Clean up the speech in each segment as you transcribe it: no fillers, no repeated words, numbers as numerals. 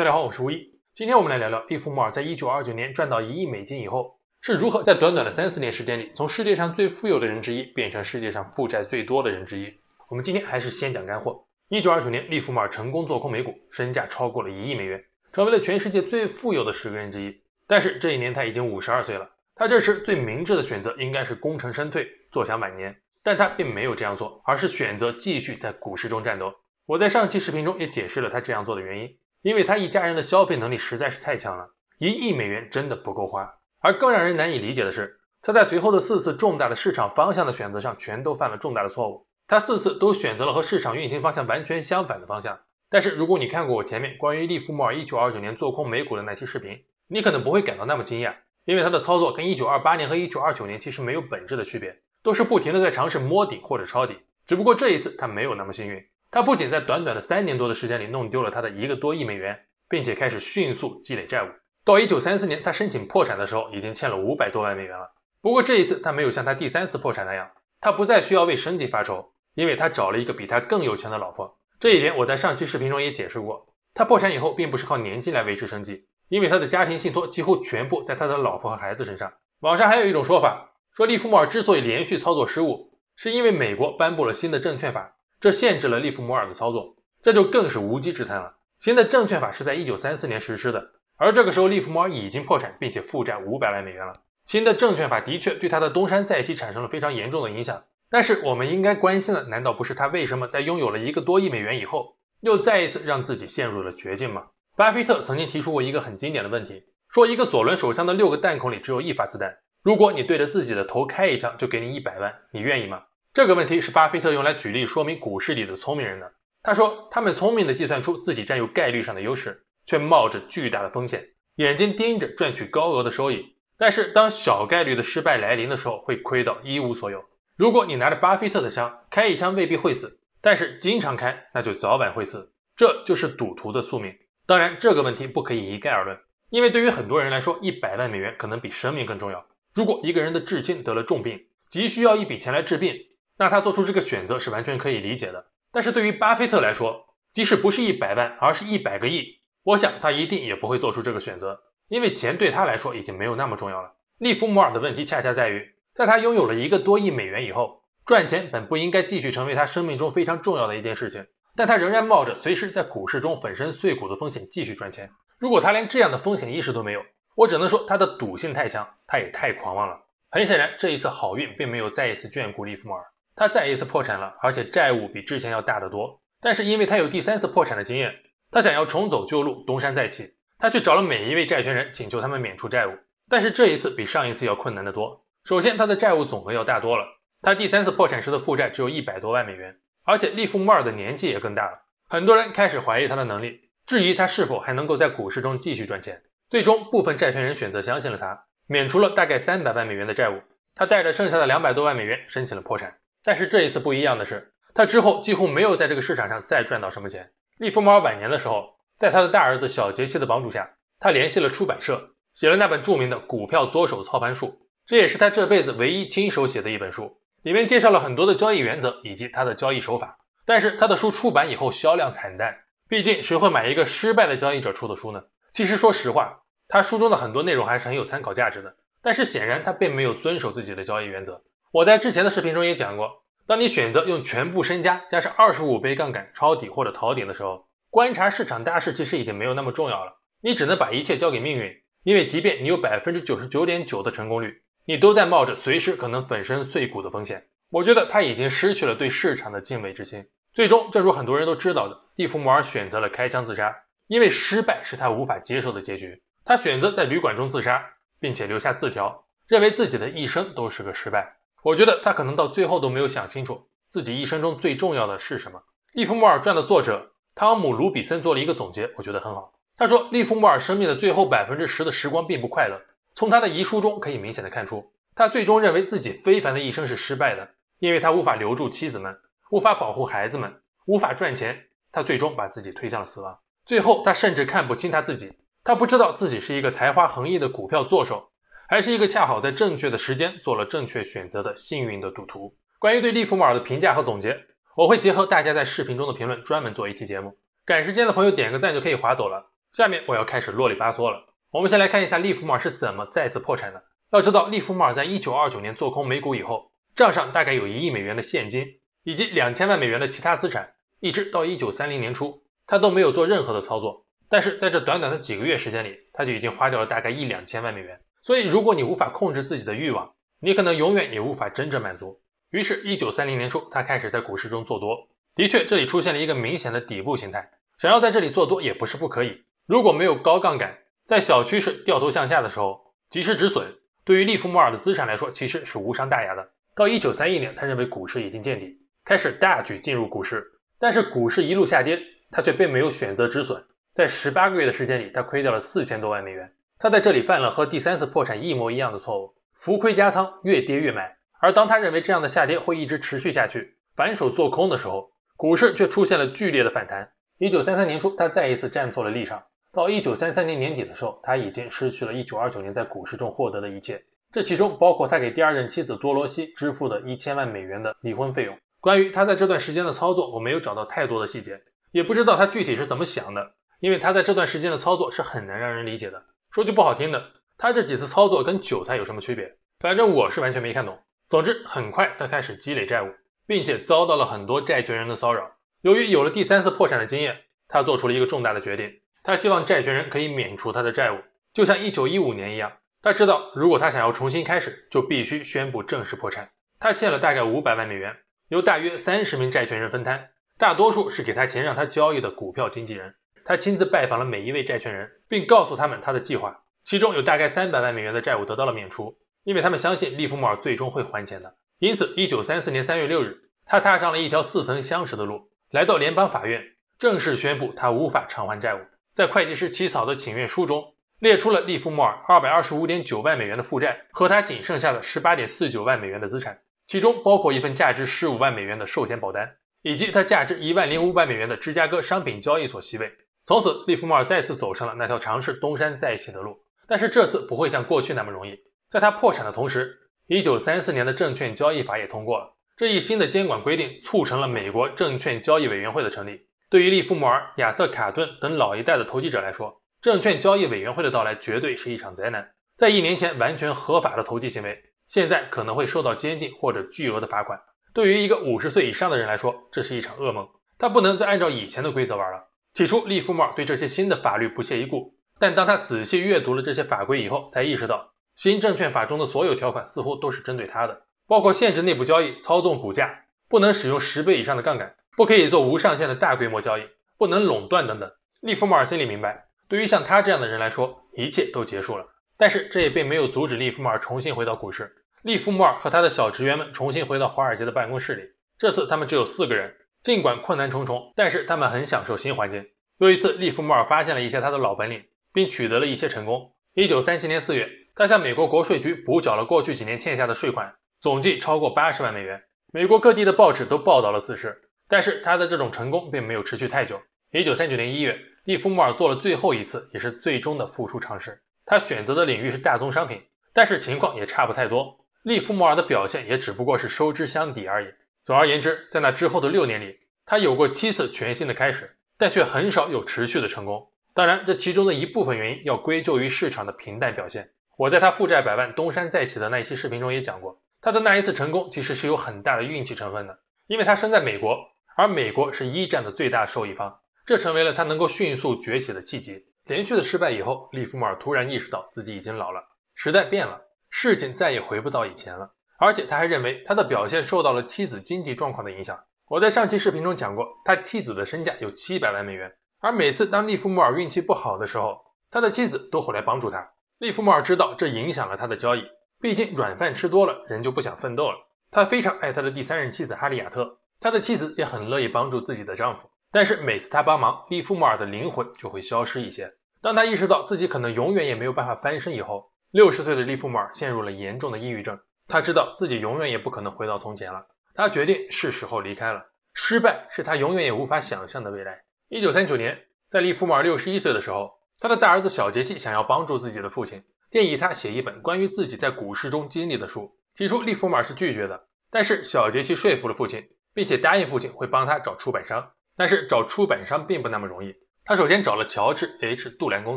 大家好，我是吴一。今天我们来聊聊利弗莫尔在1929年赚到1亿美金以后，是如何在短短的3-4年时间里，从世界上最富有的人之一变成世界上负债最多的人之一。我们今天还是先讲干货。1929年，利弗莫尔成功做空美股，身价超过了1亿美元，成为了全世界最富有的10个人之一。但是这一年他已经52岁了，他这时最明智的选择应该是功成身退，坐享晚年。但他并没有这样做，而是选择继续在股市中战斗。我在上期视频中也解释了他这样做的原因，因为他一家人的消费能力实在是太强了，1亿美元真的不够花。而更让人难以理解的是，他在随后的4次重大的市场方向的选择上全都犯了重大的错误。他4次都选择了和市场运行方向完全相反的方向。但是如果你看过我前面关于利弗莫尔1929年做空美股的那期视频，你可能不会感到那么惊讶，因为他的操作跟1928年和1929年其实没有本质的区别，都是不停的在尝试摸底或者抄底。只不过这一次他没有那么幸运，他不仅在短短的3年多的时间里弄丢了他的1个多亿美元，并且开始迅速积累债务。到1934年他申请破产的时候，已经欠了500多万美元了。不过这一次他没有像他第3次破产那样，他不再需要为生计发愁，因为他找了一个比他更有钱的老婆。这一点我在上期视频中也解释过，他破产以后并不是靠年金来维持生计，因为他的家庭信托几乎全部在他的老婆和孩子身上。网上还有一种说法，说利弗莫尔之所以连续操作失误，是因为美国颁布了新的证券法，这限制了利弗莫尔的操作，这就更是无稽之谈了。新的证券法是在1934年实施的，而这个时候利弗莫尔已经破产，并且负债500万美元了。新的证券法的确对他的东山再起产生了非常严重的影响，但是我们应该关心的难道不是他为什么在拥有了1个多亿美元以后，又再一次让自己陷入了绝境吗？巴菲特曾经提出过一个很经典的问题，说一个左轮手枪的6个弹孔里只有1发子弹，如果你对着自己的头开一枪就给你100万，你愿意吗？这个问题是巴菲特用来举例说明股市里的聪明人的。他说他们聪明地计算出自己占有概率上的优势，却冒着巨大的风险，眼睛盯着赚取高额的收益，但是当小概率的失败来临的时候，会亏到一无所有。如果你拿着巴菲特的枪，开一枪未必会死，但是经常开，那就早晚会死。这就是赌徒的宿命。当然这个问题不可以一概而论，因为对于很多人来说，100万美元可能比生命更重要。如果一个人的至亲得了重病，急需要一笔钱来治病，那他做出这个选择是完全可以理解的。但是对于巴菲特来说，即使不是100万，而是100个亿，我想他一定也不会做出这个选择，因为钱对他来说已经没有那么重要了。利弗莫尔的问题恰恰在于，在他拥有了1个多亿美元以后，赚钱本不应该继续成为他生命中非常重要的一件事情，但他仍然冒着随时在股市中粉身碎骨的风险继续赚钱。如果他连这样的风险意识都没有，我只能说他的赌性太强，他也太狂妄了。很显然，这一次好运并没有再一次眷顾利弗莫尔，他再一次破产了，而且债务比之前要大得多。但是因为他有第3次破产的经验，他想要重走旧路，东山再起。他去找了每一位债权人，请求他们免除债务。但是这一次比上一次要困难得多。首先他的债务总额要大多了，他第3次破产时的负债只有100多万美元，而且利弗莫尔的年纪也更大了。很多人开始怀疑他的能力，质疑他是否还能够在股市中继续赚钱。最终部分债权人选择相信了他，免除了大概300万美元的债务。他带着剩下的200多万美元申请了破产。但是这一次不一样的是，他之后几乎没有在这个市场上再赚到什么钱。利弗莫尔晚年的时候，在他的大儿子小杰西的帮助下，他联系了出版社，写了那本著名的《股票左手操盘术》，这也是他这辈子唯一亲手写的一本书，里面介绍了很多的交易原则以及他的交易手法。但是他的书出版以后销量惨淡，毕竟谁会买一个失败的交易者出的书呢？其实说实话，他书中的很多内容还是很有参考价值的，但是显然他并没有遵守自己的交易原则。我在之前的视频中也讲过，当你选择用全部身家加上25倍杠杆抄底或者逃顶的时候，观察市场大势其实已经没有那么重要了，你只能把一切交给命运，因为即便你有 99.9% 的成功率，你都在冒着随时可能粉身碎骨的风险。我觉得他已经失去了对市场的敬畏之心。最终正如很多人都知道的，利弗莫尔选择了开枪自杀，因为失败是他无法接受的结局。他选择在旅馆中自杀，并且留下字条，认为自己的一生都是个失败。我觉得他可能到最后都没有想清楚自己一生中最重要的是什么。利弗莫尔传的作者汤姆·卢比森做了一个总结，我觉得很好。他说利弗莫尔生命的最后 10% 的时光并不快乐，从他的遗书中可以明显的看出，他最终认为自己非凡的一生是失败的，因为他无法留住妻子们，无法保护孩子们，无法赚钱，他最终把自己推向了死亡。最后他甚至看不清他自己，他不知道自己是一个才华横溢的股票作手，还是一个恰好在正确的时间做了正确选择的幸运的赌徒。关于对利弗莫尔的评价和总结，我会结合大家在视频中的评论专门做一期节目。赶时间的朋友点个赞就可以划走了，下面我要开始啰里吧嗦了。我们先来看一下利弗莫尔是怎么再次破产的。要知道，利弗莫尔在1929年做空美股以后，账上大概有1亿美元的现金，以及2000万美元的其他资产，一直到1930年初，他都没有做任何的操作。但是在这短短的几个月时间里，他就已经花掉了大概1-2000万美元。所以如果你无法控制自己的欲望，你可能永远也无法真正满足。于是1930年初，他开始在股市中做多。的确，这里出现了一个明显的底部形态，想要在这里做多也不是不可以。如果没有高杠杆，在小趋势掉头向下的时候及时止损，对于利弗莫尔的资产来说其实是无伤大雅的。到1931年，他认为股市已经见底，开始大举进入股市，但是股市一路下跌，他却并没有选择止损。在18个月的时间里，他亏掉了4000多万美元。他在这里犯了和第3次破产一模一样的错误，浮亏加仓，越跌越买。而当他认为这样的下跌会一直持续下去，反手做空的时候，股市却出现了剧烈的反弹。1933年初，他再一次站错了立场。到1933年年底的时候，他已经失去了1929年在股市中获得的一切，这其中包括他给第二任妻子多罗西支付的1000万美元的离婚费用。关于他在这段时间的操作，我没有找到太多的细节，也不知道他具体是怎么想的，因为他在这段时间的操作是很难让人理解的。说句不好听的，他这几次操作跟韭菜有什么区别？反正我是完全没看懂。总之，很快他开始积累债务，并且遭到了很多债权人的骚扰。由于有了第3次破产的经验，他做出了一个重大的决定，他希望债权人可以免除他的债务，就像1915年一样。他知道如果他想要重新开始，就必须宣布正式破产。他欠了大概500万美元，由大约30名债权人分摊，大多数是给他钱让他交易的股票经纪人。他亲自拜访了每一位债权人，并告诉他们他的计划，其中有大概300万美元的债务得到了免除，因为他们相信利弗莫尔最终会还钱的。因此1934年3月6日，他踏上了一条4层相识的路，来到联邦法院，正式宣布他无法偿还债务。在会计师起草的请愿书中，列出了利弗莫尔 225.9 万美元的负债和他仅剩下的 18.49 万美元的资产，其中包括一份价值15万美元的寿险保单，以及他价值10500美元的芝加哥商品交易所席位。从此，利弗莫尔再次走上了那条尝试东山再起的路，但是这次不会像过去那么容易。在他破产的同时，1934年的证券交易法也通过了。这一新的监管规定促成了美国证券交易委员会的成立。对于利弗莫尔、亚瑟·卡顿等老一代的投机者来说，证券交易委员会的到来绝对是一场灾难。在1年前完全合法的投机行为，现在可能会受到监禁或者巨额的罚款。对于一个50岁以上的人来说，这是一场噩梦，他不能再按照以前的规则玩了。起初，利弗莫尔对这些新的法律不屑一顾，但当他仔细阅读了这些法规以后，才意识到新证券法中的所有条款似乎都是针对他的，包括限制内部交易、操纵股价、不能使用10倍以上的杠杆、不可以做无上限的大规模交易、不能垄断等等。利弗莫尔心里明白，对于像他这样的人来说，一切都结束了。但是这也并没有阻止利弗莫尔重新回到股市。利弗莫尔和他的小职员们重新回到华尔街的办公室里，这次他们只有4个人。尽管困难重重，但是他们很享受新环境。有一次，利弗莫尔发现了一些他的老本领，并取得了一些成功。1937年4月，他向美国国税局补缴了过去几年欠下的税款，总计超过80万美元。美国各地的报纸都报道了此事，但是他的这种成功并没有持续太久。1939年1月，利弗莫尔做了最后一次也是最终的复出尝试。他选择的领域是大宗商品，但是情况也差不太多。利弗莫尔的表现也只不过是收支相抵而已。总而言之，在那之后的6年里，他有过7次全新的开始，但却很少有持续的成功。当然，这其中的一部分原因要归咎于市场的平淡表现。我在他负债100万东山再起的那一期视频中也讲过，他的那一次成功其实是有很大的运气成分的，因为他身在美国，而美国是1战的最大受益方，这成为了他能够迅速崛起的契机。连续的失败以后，利弗莫尔突然意识到自己已经老了，时代变了，事情再也回不到以前了。而且他还认为他的表现受到了妻子经济状况的影响。我在上期视频中讲过，他妻子的身价有700万美元，而每次当利弗莫尔运气不好的时候，他的妻子都会来帮助他。利弗莫尔知道这影响了他的交易，毕竟软饭吃多了，人就不想奋斗了。他非常爱他的第3任妻子哈利亚特，他的妻子也很乐意帮助自己的丈夫，但是每次他帮忙，利弗莫尔的灵魂就会消失一些。当他意识到自己可能永远也没有办法翻身以后，60岁的利弗莫尔陷入了严重的抑郁症。他知道自己永远也不可能回到从前了，他决定是时候离开了。失败是他永远也无法想象的未来。1939年，在利弗莫尔61岁的时候，他的大儿子小杰西想要帮助自己的父亲，建议他写一本关于自己在股市中经历的书。起初利弗莫尔是拒绝的，但是小杰西说服了父亲，并且答应父亲会帮他找出版商。但是找出版商并不那么容易，他首先找了乔治 ·H. 杜兰公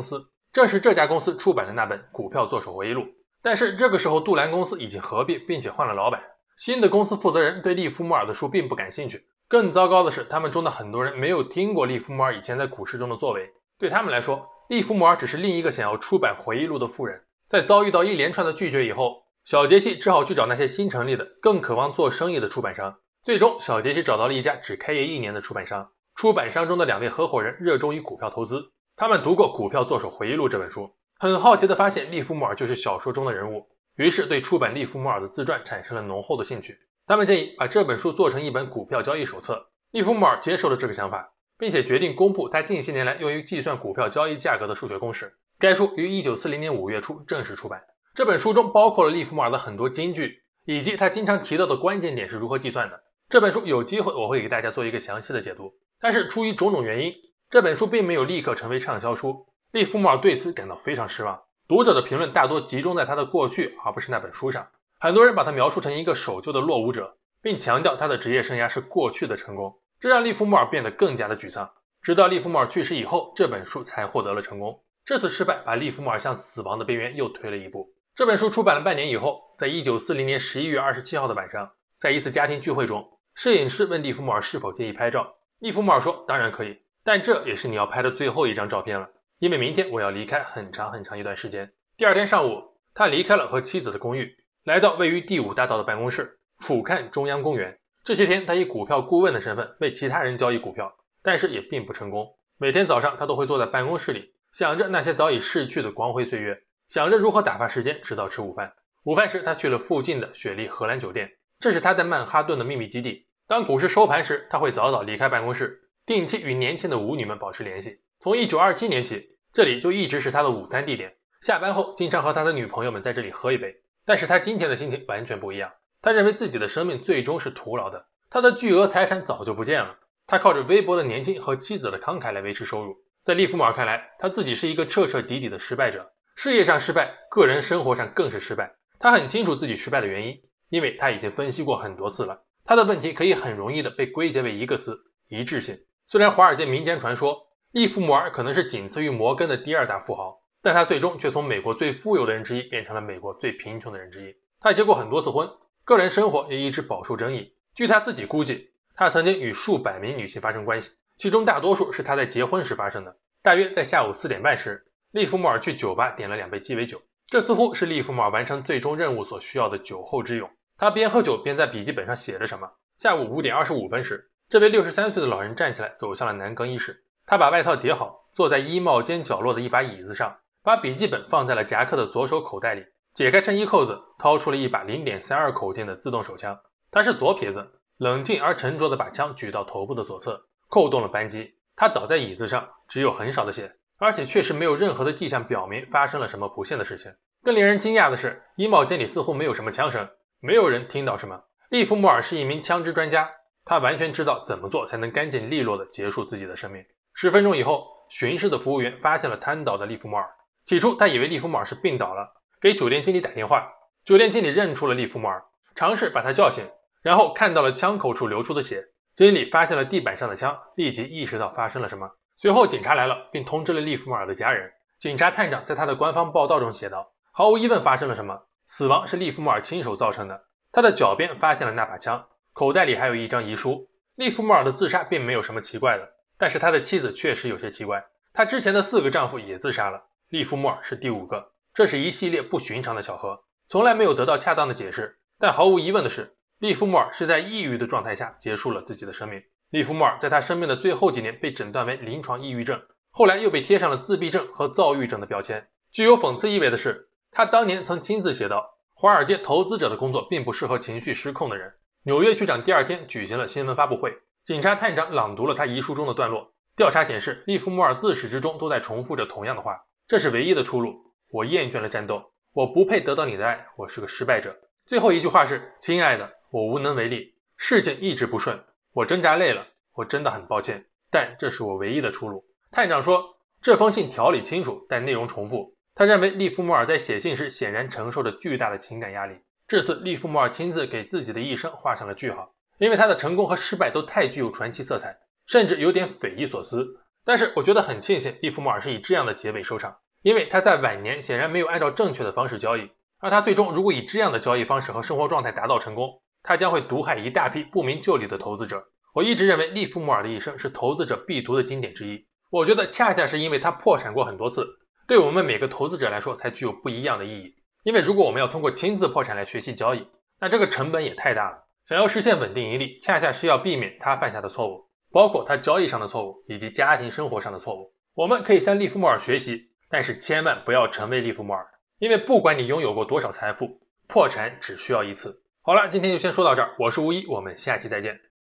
司，正是这家公司出版了那本《股票作手回忆录》。但是这个时候杜兰公司已经合并并且换了老板，新的公司负责人对利弗莫尔的书并不感兴趣。更糟糕的是，他们中的很多人没有听过利弗莫尔以前在股市中的作为，对他们来说，利弗莫尔只是另一个想要出版回忆录的富人。在遭遇到一连串的拒绝以后，小杰西只好去找那些新成立的更渴望做生意的出版商。最终小杰西找到了一家只开业1年的出版商，出版商中的2位合伙人热衷于股票投资，他们读过《股票作手回忆录》这本书，很好奇地发现利弗莫尔就是小说中的人物，于是对出版利弗莫尔的自传产生了浓厚的兴趣。他们建议把这本书做成一本股票交易手册。利弗莫尔接受了这个想法，并且决定公布他近些年来用于计算股票交易价格的数学公式。该书于1940年5月初正式出版。这本书中包括了利弗莫尔的很多金句，以及他经常提到的关键点是如何计算的。这本书有机会我会给大家做一个详细的解读，但是出于种种原因，这本书并没有立刻成为畅销书。利弗莫尔对此感到非常失望，读者的评论大多集中在他的过去，而不是那本书上。很多人把他描述成一个守旧的落伍者，并强调他的职业生涯是过去的成功，这让利弗莫尔变得更加的沮丧。直到利弗莫尔去世以后，这本书才获得了成功。这次失败把利弗莫尔向死亡的边缘又推了一步。这本书出版了半年以后，在1940年11月27号的晚上，在一次家庭聚会中，摄影师问利弗莫尔是否介意拍照。利弗莫尔说当然可以，但这也是你要拍的最后一张照片了，因为明天我要离开很长一段时间。第二天上午，他离开了和妻子的公寓，来到位于第5大道的办公室，俯瞰中央公园。这些天他以股票顾问的身份为其他人交易股票，但是也并不成功。每天早上他都会坐在办公室里，想着那些早已逝去的光辉岁月，想着如何打发时间直到吃午饭。午饭时他去了附近的雪莉荷兰酒店，这是他在曼哈顿的秘密基地。当股市收盘时，他会早早离开办公室，定期与年轻的舞女们保持联系。从1927年起，这里就一直是他的午餐地点，下班后经常和他的女朋友们在这里喝一杯。但是他今天的心情完全不一样，他认为自己的生命最终是徒劳的，他的巨额财产早就不见了，他靠着微薄的年金和妻子的慷慨来维持收入。在利弗莫尔看来，他自己是一个彻底的失败者，事业上失败，个人生活上更是失败。他很清楚自己失败的原因，因为他已经分析过很多次了。他的问题可以很容易的被归结为一个词：一致性。虽然华尔街民间传说利弗莫尔可能是仅次于摩根的第2大富豪，但他最终却从美国最富有的人之一变成了美国最贫穷的人之一。他结过很多次婚，个人生活也一直饱受争议。据他自己估计，他曾经与数百名女性发生关系，其中大多数是他在结婚时发生的。大约在下午4点半时，利弗莫尔去酒吧点了2杯鸡尾酒，这似乎是利弗莫尔完成最终任务所需要的酒后之勇。他边喝酒边在笔记本上写着什么。下午5点25分时，这位63岁的老人站起来走向了男更衣室，他把外套叠好，坐在衣帽间角落的一把椅子上，把笔记本放在了夹克的左手口袋里，解开衬衣扣子，掏出了一把 0.32 口径的自动手枪。他是左撇子，冷静而沉着地把枪举到头部的左侧，扣动了扳机。他倒在椅子上，只有很少的血，而且确实没有任何的迹象表明发生了什么不幸的事情。更令人惊讶的是，衣帽间里似乎没有什么枪声，没有人听到什么。利弗莫尔是一名枪支专家，他完全知道怎么做才能干净利落地结束自己的生命。10分钟以后，巡视的服务员发现了瘫倒的利弗莫尔。起初他以为利弗莫尔是病倒了，给酒店经理打电话。酒店经理认出了利弗莫尔，尝试把他叫醒，然后看到了枪口处流出的血。经理发现了地板上的枪，立即意识到发生了什么。随后警察来了，并通知了利弗莫尔的家人。警察探长在他的官方报道中写道，毫无疑问发生了什么，死亡是利弗莫尔亲手造成的。他的脚边发现了那把枪，口袋里还有一张遗书。利弗莫尔的自杀并没有什么奇怪的，但是他的妻子确实有些奇怪，她之前的4个丈夫也自杀了，利弗莫尔是第5个。这是一系列不寻常的巧合，从来没有得到恰当的解释。但毫无疑问的是，利弗莫尔是在抑郁的状态下结束了自己的生命。利弗莫尔在他生命的最后几年被诊断为临床抑郁症，后来又被贴上了自闭症和躁郁症的标签。具有讽刺意味的是，他当年曾亲自写道，华尔街投资者的工作并不适合情绪失控的人。纽约区长第2天举行了新闻发布会，警察探长朗读了他遗书中的段落。调查显示，利弗莫尔自始至终都在重复着同样的话，这是唯一的出路，我厌倦了战斗，我不配得到你的爱，我是个失败者。最后一句话是，亲爱的，我无能为力，事情一直不顺，我挣扎累了，我真的很抱歉，但这是我唯一的出路。探长说，这封信条理清楚，但内容重复。他认为利弗莫尔在写信时显然承受着巨大的情感压力。至此，利弗莫尔亲自给自己的一生画上了句号，因为他的成功和失败都太具有传奇色彩，甚至有点匪夷所思。但是我觉得很庆幸利弗莫尔是以这样的结尾收场，因为他在晚年显然没有按照正确的方式交易，而他最终如果以这样的交易方式和生活状态达到成功，他将会毒害一大批不明就里的投资者。我一直认为利弗莫尔的一生是投资者必读的经典之一，我觉得恰恰是因为他破产过很多次，对我们每个投资者来说才具有不一样的意义。因为如果我们要通过亲自破产来学习交易，那这个成本也太大了。想要实现稳定盈利，恰恰是要避免他犯下的错误，包括他交易上的错误以及家庭生活上的错误。我们可以向利弗莫尔学习，但是千万不要成为利弗莫尔，因为不管你拥有过多少财富，破产只需要一次。好了，今天就先说到这儿，我是吴一，我们下期再见。